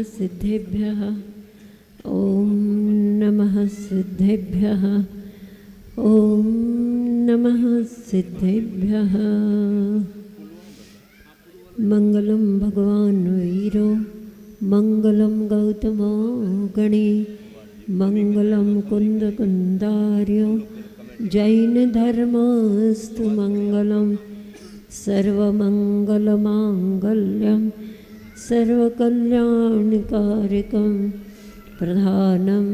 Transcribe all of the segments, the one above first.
सिद्धेभ्यः ॐ नमः सिद्धेभ्यः ॐ नमः सिद्धेभ्यः। मंगलम भगवान वीरो मंगलम गौतमो गणे मंगलम कुंद कुंदार्यो जैन धर्मस्तु मंगलम सर्वमंगलमांगल्यम सर्वकल्याणकारकं प्रधानं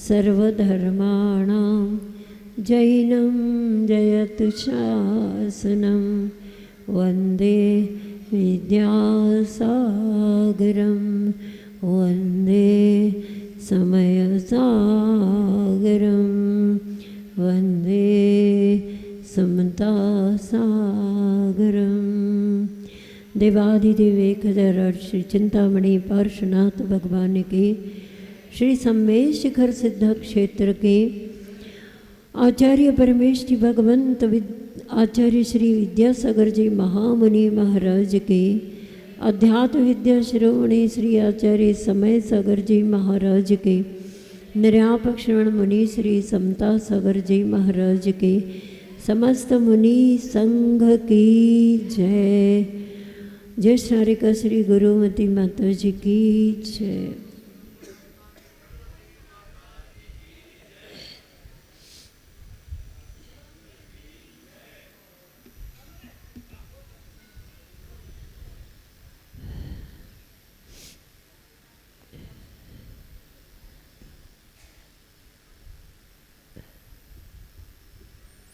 सर्वधर्माणां जैनं जयतु शासनं वन्दे विद्यासागरं वन्दे समयसागरं वन्दे समतासागरं। देवाधिदेव एकहज़ार श्री चिंतामणि पार्श्वनाथ भगवान के श्री सम्मेश शिखर सिद्ध क्षेत्र के आचार्य परमेश जी भगवंत आचार्य श्री विद्यासागर जी महामुनि महाराज के अध्यात्म विद्या शिरोमणि श्री आचार्य समय सागर जी महाराज के निर्यापक श्रवण मुनि श्री समता सागर जी महाराज के समस्त मुनि संघ की जय। जय शारिका श्री गुरुमती माता जी की जय।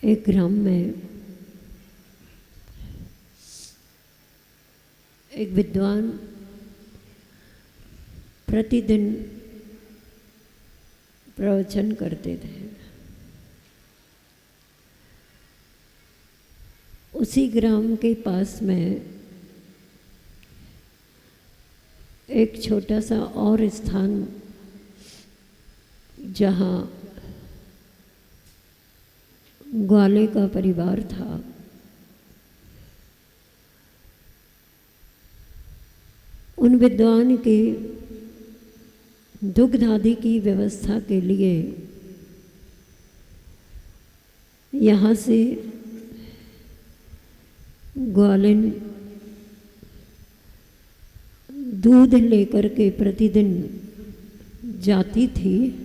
एक ग्राम में एक विद्वान प्रतिदिन प्रवचन करते थे। उसी ग्राम के पास में एक छोटा सा और स्थान जहाँ ग्वाले का परिवार था, उन विद्वान के दुग्ध आदि की व्यवस्था के लिए यहाँ से ग्वालिन दूध लेकर के प्रतिदिन जाती थी,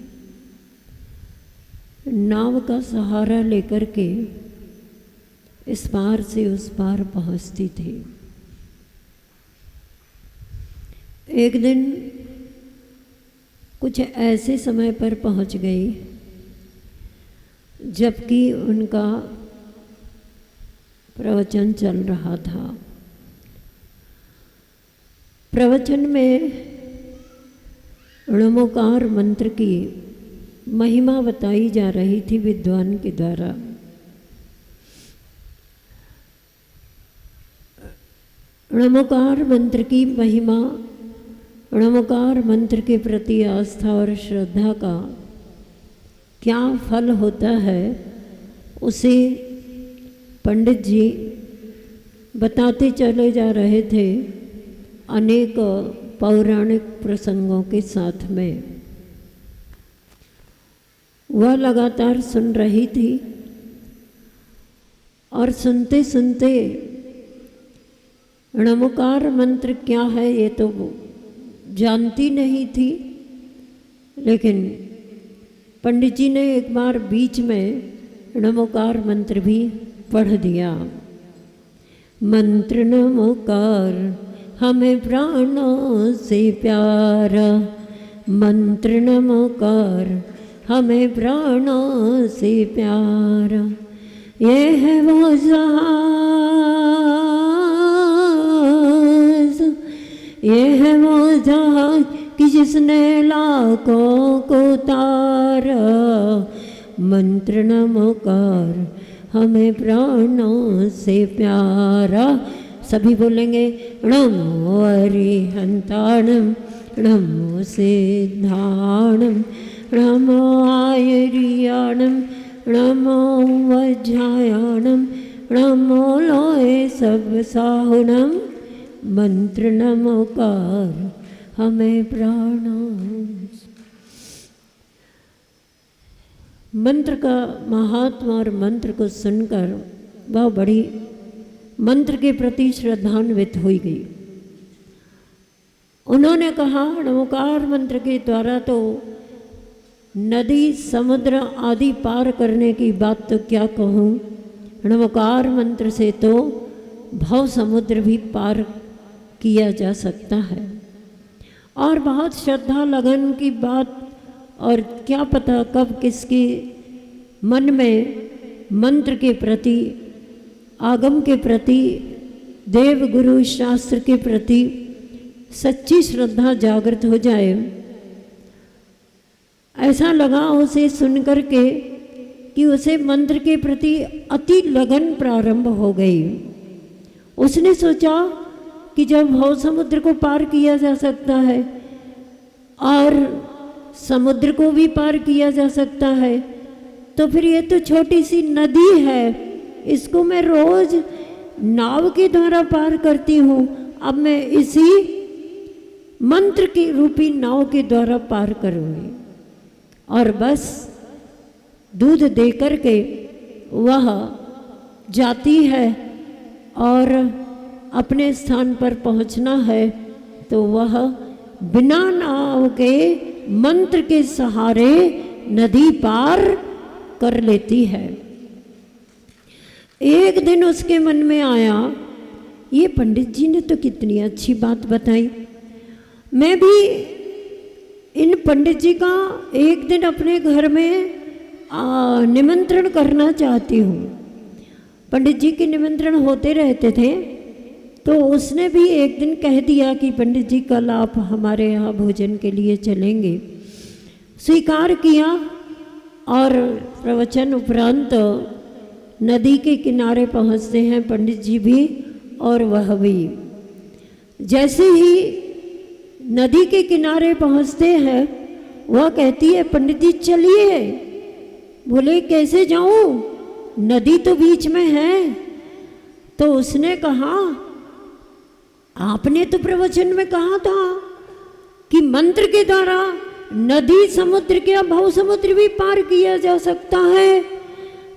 नाव का सहारा लेकर के इस पार से उस पार पहुंचती थी। एक दिन कुछ ऐसे समय पर पहुंच गई जबकि उनका प्रवचन चल रहा था। प्रवचन में णमोकार मंत्र की महिमा बताई जा रही थी विद्वान के द्वारा। णमोकार मंत्र की महिमा, णमोकार मंत्र के प्रति आस्था और श्रद्धा का क्या फल होता है उसे पंडित जी बताते चले जा रहे थे अनेक पौराणिक प्रसंगों के साथ में। वह लगातार सुन रही थी और सुनते सुनते णमोकार मंत्र क्या है ये तो जानती नहीं थी, लेकिन पंडित जी ने एक बार बीच में णमोकार मंत्र भी पढ़ दिया। मंत्र नमोकार हमें प्राणों से प्यारा, मंत्र नमोकार हमें प्राणों से प्यारा, ये है वो जहाज, ये है वो जहाज कि जिसने लाखों को तारा, मंत्र नमोकार हमें प्राणों से प्यारा। सभी बोलेंगे नमो अरिहंताणम नमो सिद्धाणम नमो आयरियाणम नमो वज्रायाणम नमो लोए सब साहुणम, मंत्र नमोकार हमें प्राण। मंत्र का महात्मा और मंत्र को सुनकर वह बड़ी मंत्र के प्रति श्रद्धान्वित हो गई। उन्होंने कहा, नमोकार मंत्र के द्वारा तो नदी समुद्र आदि पार करने की बात तो क्या कहूँ, नमोकार मंत्र से तो भव समुद्र भी पार किया जा सकता है। और बहुत श्रद्धा लगन की बात, और क्या पता कब किसके मन में मंत्र के प्रति, आगम के प्रति, देव गुरु शास्त्र के प्रति सच्ची श्रद्धा जागृत हो जाए। ऐसा लगा उसे सुनकर के कि उसे मंत्र के प्रति अति लगन प्रारंभ हो गई। उसने सोचा कि जब भव समुद्र को पार किया जा सकता है और समुद्र को भी पार किया जा सकता है, तो फिर ये तो छोटी सी नदी है, इसको मैं रोज नाव के द्वारा पार करती हूँ, अब मैं इसी मंत्र की रूपी नाव के द्वारा पार करूँगी। और बस दूध दे कर के वह जाती है और अपने स्थान पर पहुंचना है, तो वह बिना नाव के मंत्र के सहारे नदी पार कर लेती है। एक दिन उसके मन में आया, ये पंडित जी ने तो कितनी अच्छी बात बताई, मैं भी इन पंडित जी का एक दिन अपने घर में निमंत्रण करना चाहती हूँ। पंडित जी के निमंत्रण होते रहते थे, तो उसने भी एक दिन कह दिया कि पंडित जी कल आप हमारे यहाँ भोजन के लिए चलेंगे। स्वीकार किया और प्रवचन उपरांत नदी के किनारे पहुँचते हैं पंडित जी भी और वह भी। जैसे ही नदी के किनारे पहुँचते हैं, वह कहती है, पंडित जी चलिए। बोले कैसे जाऊँ, नदी तो बीच में है। तो उसने कहा, आपने तो प्रवचन में कहा था कि मंत्र के द्वारा नदी समुद्र के भव समुद्र भी पार किया जा सकता है,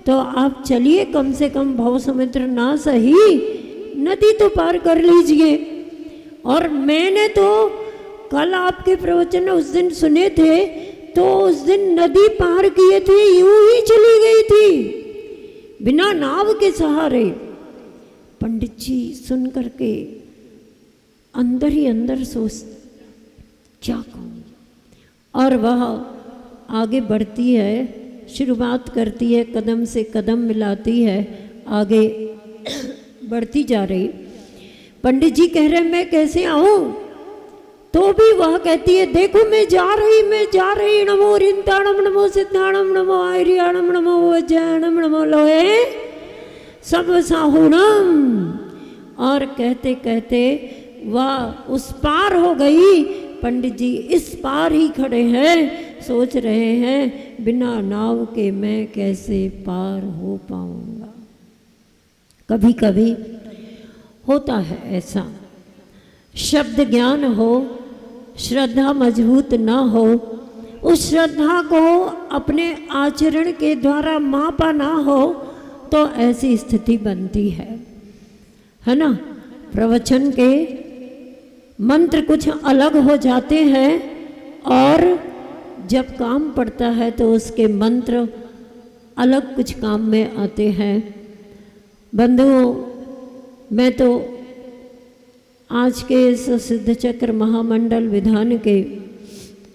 तो आप चलिए, कम से कम भव समुद्र ना सही नदी तो पार कर लीजिए। और मैंने तो कल आपके प्रवचन उस दिन सुने थे, तो उस दिन नदी पार किए थे, यूं ही चली गई थी बिना नाव के सहारे। पंडित जी सुन करके अंदर ही अंदर सोच, क्या कहूँ। और वह आगे बढ़ती है, शुरुआत करती है, कदम से कदम मिलाती है, आगे बढ़ती जा रही। पंडित जी कह रहे मैं कैसे आऊँ, तो भी वह कहती है, देखो मैं जा रही, नमो रिंताणम नमो सिद्धाणम नमो आर्याणम नमो वज्राणम नमो लोहे सब साहुणम। और कहते कहते वह उस पार हो गई। पंडित जी इस पार ही खड़े हैं, सोच रहे हैं बिना नाव के मैं कैसे पार हो पाऊंगा। कभी कभी होता है ऐसा, शब्द ज्ञान हो, श्रद्धा मजबूत ना हो, उस श्रद्धा को अपने आचरण के द्वारा मापा ना हो, तो ऐसी स्थिति बनती है ना। प्रवचन के मंत्र कुछ अलग हो जाते हैं और जब काम पड़ता है तो उसके मंत्र अलग कुछ काम में आते हैं। बंधुओं, मैं तो आज के इस सिद्ध चक्र महामंडल विधान के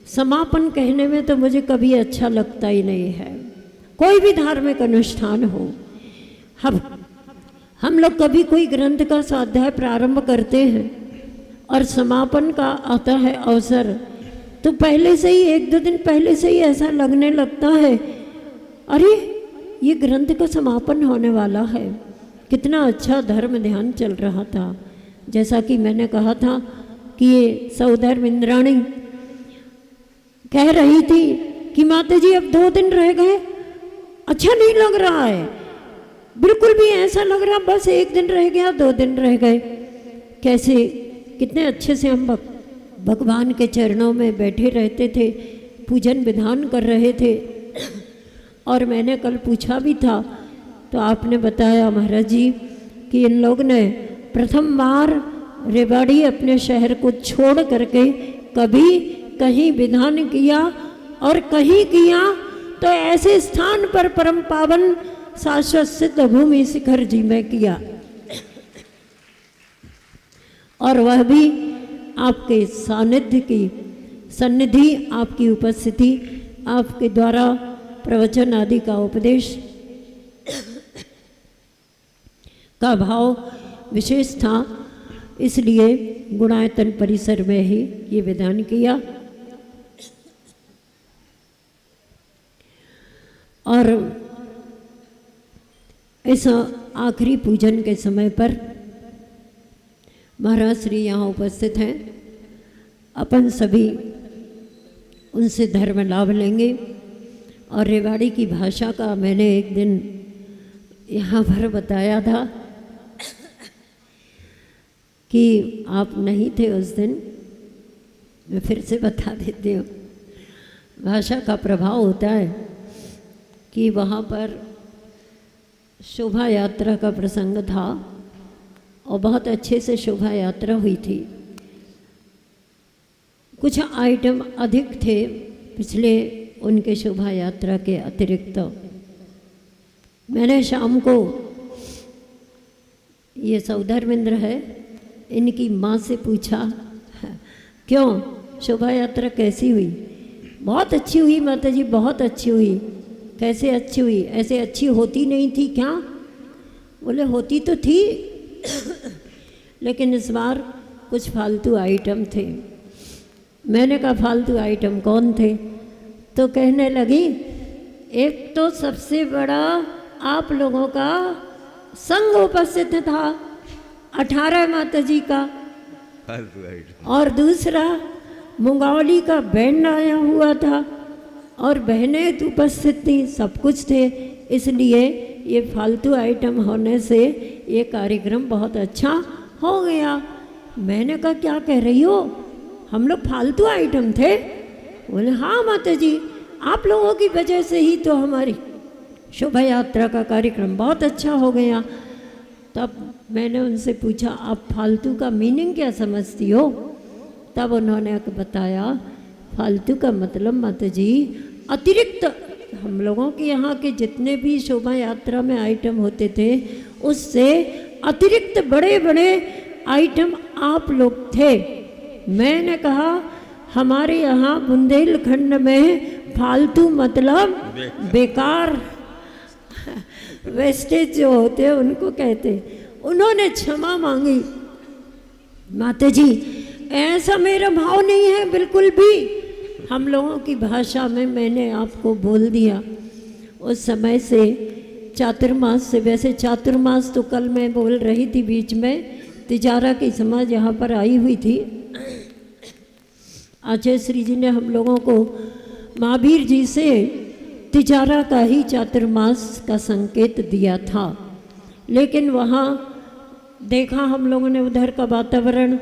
समापन कहने में तो मुझे कभी अच्छा लगता ही नहीं है। कोई भी धार्मिक अनुष्ठान हो, हम लोग कभी कोई ग्रंथ का स्वाध्याय प्रारंभ करते हैं और समापन का आता है अवसर, तो पहले से ही 1-2 दिन पहले से ही ऐसा लगने लगता है, अरे ये ग्रंथ का समापन होने वाला है। कितना अच्छा धर्म ध्यान चल रहा था। जैसा कि मैंने कहा था कि ये सौधर्म इंद्राणी कह रही थी कि माता जी अब 2 दिन रह गए, अच्छा नहीं लग रहा है, बिल्कुल भी ऐसा लग रहा बस 1 दिन रह गया, 2 दिन रह गए। कैसे कितने अच्छे से हम भगवान के चरणों में बैठे रहते थे, पूजन विधान कर रहे थे। और मैंने कल पूछा भी था तो आपने बताया महाराज जी कि इन लोग ने प्रथम बार रेवाड़ी अपने शहर को छोड़ करके कभी कहीं विधान किया और कहीं किया तो ऐसे स्थान पर परम पावन शाश्वत सिद्ध भूमि शिखर जी में किया, और वह भी आपके सानिध्य की सन्निधि, आपकी उपस्थिति, आपके द्वारा प्रवचन आदि का उपदेश का भाव विशेष था, इसलिए गुणायतन परिसर में ही ये विधान किया। और इस आखिरी पूजन के समय पर महाराज श्री यहाँ उपस्थित हैं, अपन सभी उनसे धर्म लाभ लेंगे। और रेवाड़ी की भाषा का मैंने एक दिन यहाँ पर बताया था कि आप नहीं थे उस दिन, मैं फिर से बता देती हूँ। भाषा का प्रभाव होता है कि वहाँ पर शोभा यात्रा का प्रसंग था और बहुत अच्छे से शोभा यात्रा हुई थी। कुछ आइटम अधिक थे पिछले उनके शोभा यात्रा के अतिरिक्त। मैंने शाम को, ये सौधर्मेंद्र है, इनकी माँ से पूछा क्यों शोभा यात्रा कैसी हुई? बहुत अच्छी हुई माता जी, बहुत अच्छी हुई। कैसे अच्छी हुई? ऐसे अच्छी होती नहीं थी क्या? बोले होती तो थी लेकिन इस बार कुछ फालतू आइटम थे। मैंने कहा फालतू आइटम कौन थे? तो कहने लगी एक तो सबसे बड़ा आप लोगों का संग उपस्थित था 18 माता जी का, और दूसरा मुंगावली का बैंड आया हुआ था और बहनें उपस्थित थी, सब कुछ थे। इसलिए ये फालतू आइटम होने से ये कार्यक्रम बहुत अच्छा हो गया। मैंने कहा क्या कह रही हो, हम लोग फालतू आइटम थे? बोले हाँ माता जी, आप लोगों की वजह से ही तो हमारी शोभा यात्रा का कार्यक्रम बहुत अच्छा हो गया। तब मैंने उनसे पूछा आप फालतू का मीनिंग क्या समझती हो? तब उन्होंने बताया फालतू का मतलब माता जी अतिरिक्त हम लोगों के यहाँ के जितने भी शोभा यात्रा में आइटम होते थे उससे अतिरिक्त बड़े बड़े आइटम आप लोग थे। मैंने कहा हमारे यहाँ बुंदेलखंड में फालतू मतलब बेकार, वेस्टेज जो होते हैं उनको कहते। उन्होंने क्षमा मांगी, माता जी ऐसा मेरा भाव नहीं है बिल्कुल भी, हम लोगों की भाषा में मैंने आपको बोल दिया। उस समय से चातुर्मास से, वैसे चातुर्मास तो कल मैं बोल रही थी बीच में, तिजारा की समाज यहाँ पर आई हुई थी। आचार्य श्री जी ने हम लोगों को महावीर जी से तिजारा का ही चातुर्मास का संकेत दिया था, लेकिन वहाँ देखा हम लोगों ने उधर का वातावरण,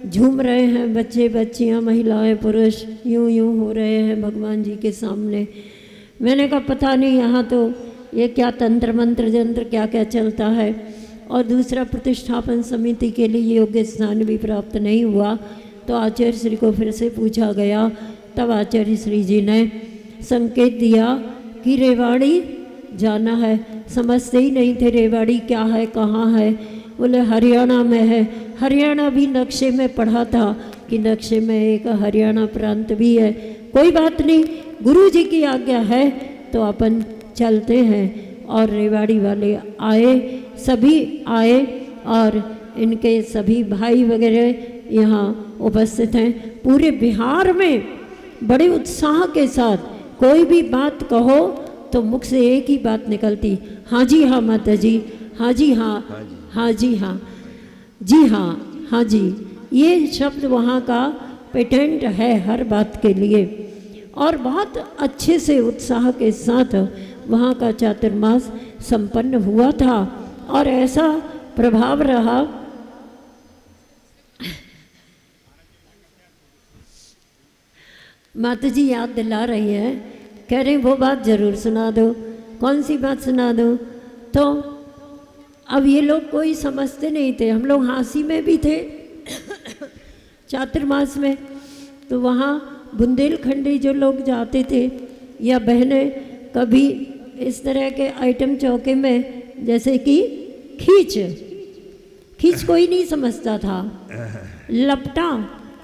झूम रहे हैं बच्चे बच्चियाँ महिलाएं पुरुष, यूं यूं हो रहे हैं भगवान जी के सामने। मैंने कहा पता नहीं यहाँ तो ये क्या तंत्र मंत्र जंत्र क्या क्या चलता है। और दूसरा प्रतिष्ठापन समिति के लिए योग्य स्थान भी प्राप्त नहीं हुआ, तो आचार्य श्री को फिर से पूछा गया। तब आचार्य श्री जी ने संकेत दिया कि रेवाड़ी जाना है। समझते ही नहीं थे रेवाड़ी क्या है कहाँ है। बोले हरियाणा में है। हरियाणा भी नक्शे में पढ़ा था कि नक्शे में एक हरियाणा प्रांत भी है। कोई बात नहीं, गुरु जी की आज्ञा है तो अपन चलते हैं। और रेवाड़ी वाले आए, सभी आए और इनके सभी भाई वगैरह यहाँ उपस्थित हैं। पूरे बिहार में बड़े उत्साह के साथ कोई भी बात कहो तो मुख से एक ही बात निकलती, हाँ जी हाँ माता जी, हाँ जी हाँ, हाँ जी हाँ, जी हाँ, हाँ जी। ये शब्द वहाँ का पेटेंट है हर बात के लिए। और बहुत अच्छे से उत्साह के साथ वहाँ का चातुर्मास संपन्न हुआ था और ऐसा प्रभाव रहा। माता जी याद दिला रही है, कह रहे वो बात ज़रूर सुना दो। कौन सी बात सुना दो? तो अब ये लोग कोई समझते नहीं थे, हम लोग हाँसी में भी थे चातुर्मास में, तो वहाँ बुंदेलखंडी जो लोग जाते थे या बहनें, कभी इस तरह के आइटम चौके में, जैसे कि खींच कोई नहीं समझता था, लपटा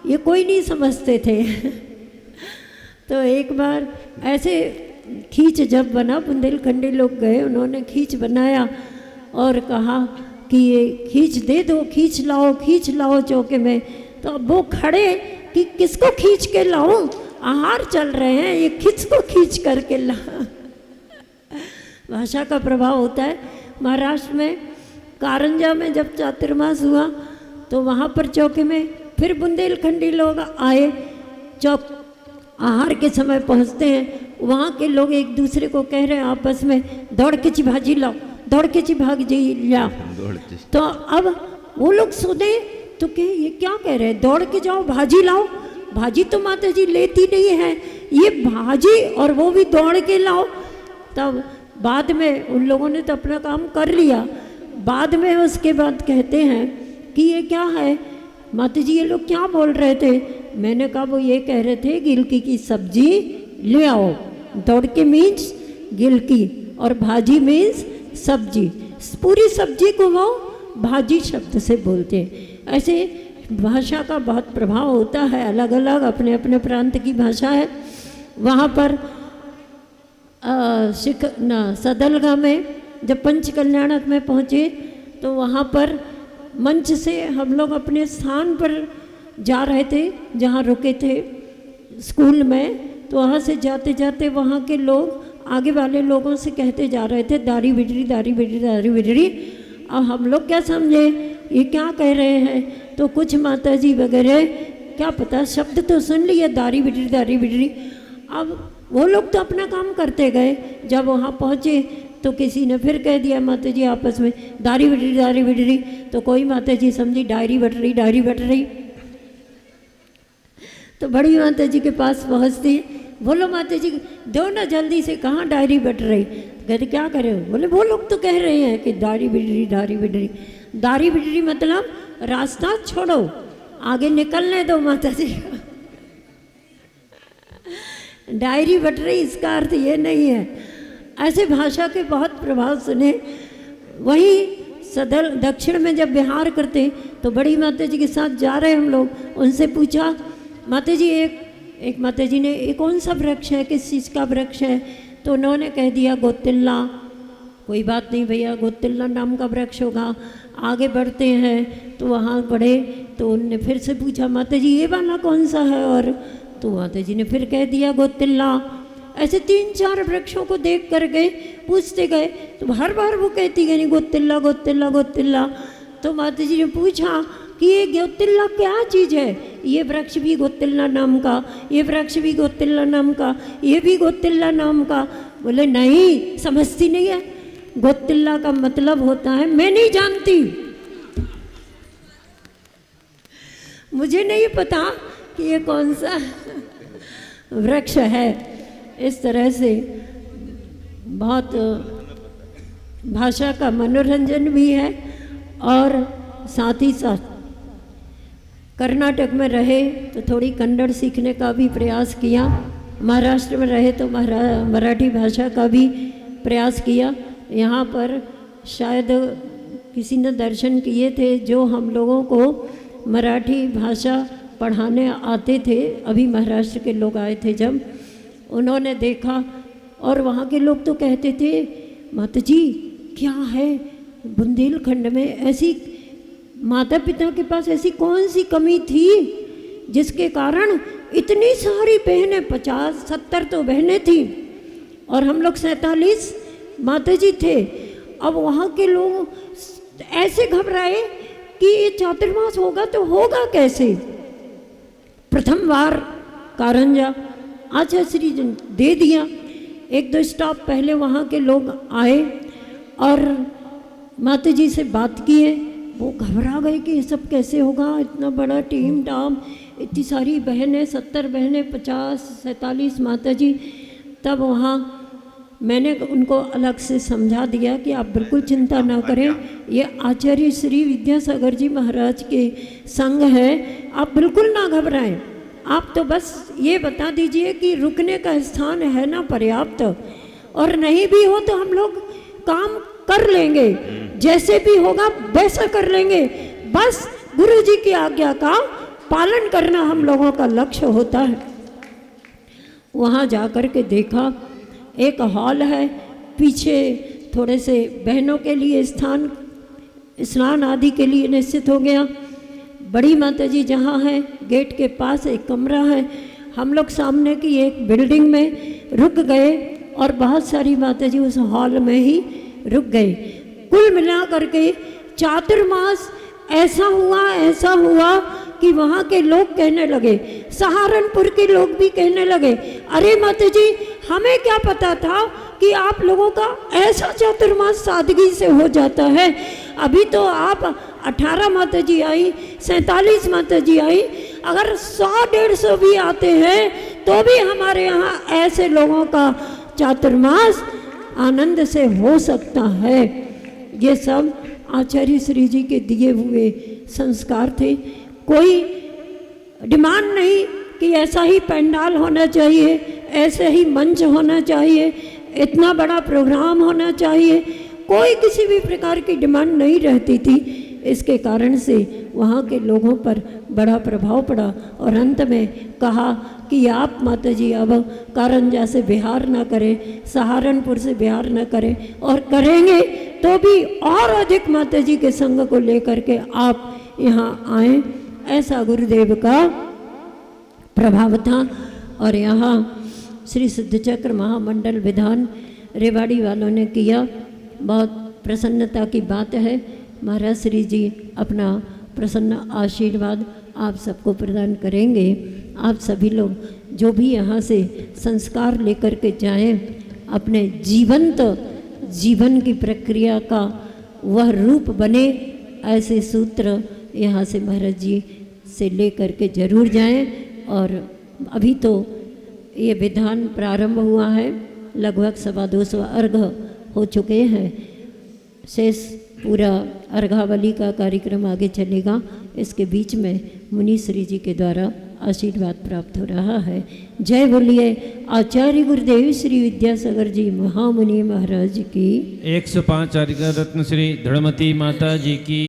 ये कोई नहीं समझते थे तो एक बार ऐसे खींच जब बना, बुंदेलखंडी लोग गए, उन्होंने खींच बनाया और कहा कि ये खींच दे दो, खींच लाओ चौके में। तो अब वो खड़े कि किसको खींच के लाऊं, आहार चल रहे हैं, ये किसको खींच करके ला भाषा का प्रभाव होता है। महाराष्ट्र में कारंजा में जब चातुर्मास हुआ तो वहाँ पर चौके में फिर बुंदेलखंडी लोग आए, चौक आहार के समय पहुँचते हैं, वहाँ के लोग एक दूसरे को कह रहे हैं आपस में, दौड़ के भाजी लाओ, दौड़ के भाजी लाओ। तो अब वो लोग सुने तो कहे ये क्या कह रहे हैं, दौड़ के जाओ भाजी लाओ, भाजी तो माता जी लेती नहीं है, ये भाजी और वो भी दौड़ के लाओ। तब बाद में उन लोगों ने तो अपना काम कर लिया, बाद में उसके बाद कहते हैं कि ये क्या है माता जी, ये लोग क्या बोल रहे थे? मैंने कहा वो ये कह रहे थे गिलकी की सब्जी ले आओ, दौड़ के मीन्स गिलकी और भाजी मीन्स सब्जी, पूरी सब्जी को वो भाजी शब्द से बोलते हैं। ऐसे भाषा का बहुत प्रभाव होता है, अलग अलग अपने अपने प्रांत की भाषा है। वहाँ पर सदलगा में जब पंच कल्याणक में पहुँचे तो वहाँ पर मंच से हम लोग अपने स्थान पर जा रहे थे जहाँ रुके थे स्कूल में, तो वहाँ से जाते जाते वहाँ के लोग आगे वाले लोगों से कहते जा रहे थे दाढ़ी बिडरी दाढ़ी बिडरी दाढ़ी बिडरी। अब हम लोग क्या समझे ये क्या कह रहे हैं, तो कुछ माता जी वगैरह क्या पता शब्द तो सुन लिए दाढ़ी बिडरी दाढ़ी बिडरी। अब वो लोग तो अपना काम करते गए, जब वहाँ पहुँचे तो किसी ने फिर कह दिया माता जी आपस में दाढ़ी बिडरी, तो कोई माता जी समझी डायरी बट रही। तो बड़ी माता जी के पास पहुँचती, बोलो माता जी दो ना जल्दी से, कहाँ डायरी बट रही? कहते क्या करे? बोले वो लोग तो कह रहे हैं कि दाढ़ी बिडरी मतलब रास्ता छोड़ो, आगे निकलने दो माता जी डायरी बट रही इसका अर्थ ये नहीं है। ऐसे भाषा के बहुत प्रभाव सुने। वहीं सदल दक्षिण में जब विहार करते तो बड़ी माता जी के साथ जा रहे हम लोग, उनसे पूछा माता जी एक माता जी ने ये कौन सा वृक्ष है, किस चीज़ का वृक्ष है? तो उन्होंने कह दिया गोतिल्ला। कोई बात नहीं भैया, गोतिल्ला नाम का वृक्ष होगा। आगे बढ़ते हैं तो वहाँ बढ़े तो उनने फिर से पूछा माता जी ये वाला कौन सा है, और तो माता जी ने फिर कह दिया गोतिल्ला। ऐसे 3-4 वृक्षों को देख कर गए, पूछते गए, तो हर बार वो कहती गई गोतिल्ला गोतिल्ला गोतिल्ला। तो माता जी ने पूछा कि ये गोतिल्ला क्या चीज़ है? ये वृक्ष भी गोतिल्ला नाम का, ये वृक्ष भी गोतिल्ला नाम का, ये भी गोतिल्ला नाम का। बोले नहीं, समझती नहीं है, गोतिल्ला का मतलब होता है मैं नहीं जानती, मुझे नहीं पता कि ये कौन सा वृक्ष है। इस तरह से बहुत भाषा का मनोरंजन भी है, और साथ ही साथ कर्नाटक में रहे तो थोड़ी कन्नड़ सीखने का भी प्रयास किया, महाराष्ट्र में रहे तो मराठी भाषा का भी प्रयास किया। यहाँ पर शायद किसी ने दर्शन किए थे जो हम लोगों को मराठी भाषा पढ़ाने आते थे, अभी महाराष्ट्र के लोग आए थे जब, उन्होंने देखा और वहाँ के लोग तो कहते थे माता जी क्या है बुंदेलखंड में ऐसी माता पिता के पास ऐसी कौन सी कमी थी जिसके कारण इतनी सारी बहनें, 50-70 तो बहनें थी और हम लोग 47 माता जी थे। अब वहाँ के लोग ऐसे घबराए कि ये चातुर्मास होगा तो होगा कैसे। प्रथम बार कारंजा आचार्य श्री दे दिया, 1-2 स्टॉप पहले वहाँ के लोग आए और माता जी से बात किए। वो घबरा गए कि ये सब कैसे होगा, इतना बड़ा टीम टाम इतनी सारी बहनें, 70 बहनें, 50 47 माता जी। तब वहाँ मैंने उनको अलग से समझा दिया कि आप बिल्कुल चिंता ना करें, ये आचार्य श्री विद्यासागर जी महाराज के संग है, आप बिल्कुल ना घबराएं। आप तो बस ये बता दीजिए कि रुकने का स्थान है ना पर्याप्त, और नहीं भी हो तो हम लोग काम कर लेंगे, जैसे भी होगा वैसा कर लेंगे। बस गुरु जी की आज्ञा का पालन करना हम लोगों का लक्ष्य होता है। वहाँ जा कर के देखा, एक हॉल है, पीछे थोड़े से बहनों के लिए स्थान, स्नान आदि के लिए निश्चित हो गया। बड़ी माता जी जहाँ है गेट के पास एक कमरा है, हम लोग सामने की एक बिल्डिंग में रुक गए और बहुत सारी माता जी उस हॉल में ही रुक गए। कुल मिला करके चातुर्मास ऐसा हुआ कि वहाँ के लोग कहने लगे, सहारनपुर के लोग भी कहने लगे, अरे माता जी हमें क्या पता था कि आप लोगों का ऐसा चातुर्मास सादगी से हो जाता है। अभी तो आप 18 माता जी आई, 47 माता जी आई, अगर 100-150 भी आते हैं तो भी हमारे यहाँ ऐसे लोगों का चातुर्मास आनंद से हो सकता है। ये सब आचार्य श्री जी के दिए हुए संस्कार थे। कोई डिमांड नहीं कि ऐसा ही पंडाल होना चाहिए, ऐसे ही मंच होना चाहिए, इतना बड़ा प्रोग्राम होना चाहिए, कोई किसी भी प्रकार की डिमांड नहीं रहती थी। इसके कारण से वहाँ के लोगों पर बड़ा प्रभाव पड़ा और अंत में कहा कि आप माता जी अब कारंजा से बिहार ना करें, सहारनपुर से बिहार ना करें, और करेंगे तो भी और अधिक माता जी के संग को लेकर के आप यहाँ आएँ। ऐसा गुरुदेव का प्रभाव था। और यहाँ श्री सिद्धचक्र महामंडल विधान रेवाड़ी वालों ने किया, बहुत प्रसन्नता की बात है। महाराज श्री जी अपना प्रसन्न आशीर्वाद आप सबको प्रदान करेंगे। आप सभी लोग जो भी यहाँ से संस्कार लेकर के जाएं, अपने जीवन की प्रक्रिया का वह रूप बने, ऐसे सूत्र यहाँ से महाराज जी से लेकर के जरूर जाएं। और अभी तो ये विधान प्रारंभ हुआ है, लगभग 225 अर्घ हो चुके हैं, शेष पूरा अर्घावली का कार्यक्रम आगे चलेगा। इसके बीच में मुनि श्री जी के द्वारा आशीर्वाद प्राप्त हो रहा है। जय बोलिए आचार्य गुरुदेव श्री विद्यासागर जी महामुनि महाराज की। 105 रत्न श्री धर्मती माता जी की।